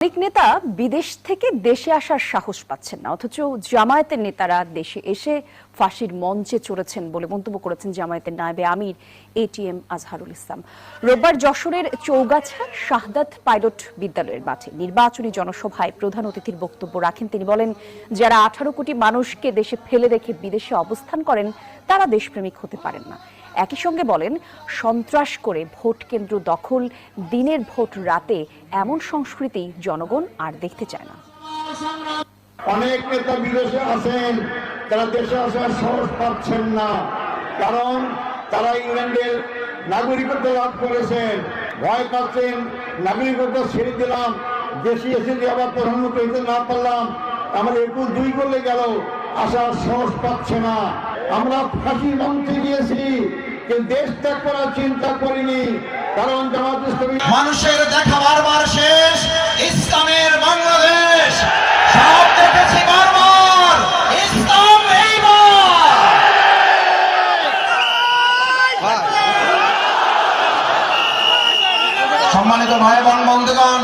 অনেক নেতা বিদেশ থেকে দেশে আসার সাহস পাচ্ছেন না, অথচ জামায়াতের নেতারা দেশে এসে ফাঁসির মঞ্চে চড়েছেন বলে মন্তব্য করেছেন জামায়াতের নায়েবে আমির এটিএম আজহারুল ইসলাম। রোববার যশোরের চৌগাছা শাহাদাত পাইলট বিদ্যালয়ের মাঠে নির্বাচনী জনসভায় প্রধান অতিথির বক্তব্য রাখেন তিনি। বলেন, যারা 18 কোটি মানুষকে দেশে ফেলে রেখে বিদেশে অবস্থান করেন তারা দেশপ্রেমিক হতে পারেন না। একই সঙ্গে বলেন, সন্ত্রাস করে ভোট কেন্দ্র দখল, দিনের ভোট রাতে এমন সংস্কৃতি জনগণ আর দেখতে চায় না। অনেক নেতা বিদেশে আছেন, তারা দেশে আসার সাহস পাচ্ছেন না, কারণ তারা ইংল্যান্ডের নাগরিকত্ব লাভ করেছেন, ভয় পাচ্ছেন নাগরিকত্ব ছেড়ে দিলাম, দেশে এসে যে আবার প্রধানমন্ত্রী হইতে না পারলাম, আমাদের 21-2 করলে গেল, আসার সাহস পাচ্ছে না। আমরা ফাঁসির মঞ্চে গিয়েছি, কিন্তু দেশ ত্যাগ করার চিন্তা করিনি, কারণ জামাত ইসলামী মানুষের দেখা বারবার শেষ, ইসলামের বাংলাদেশ সব দেখেছি বারবার, ইসলাম এইবার। সম্মানিত ভাই বোন বন্ধুগণ,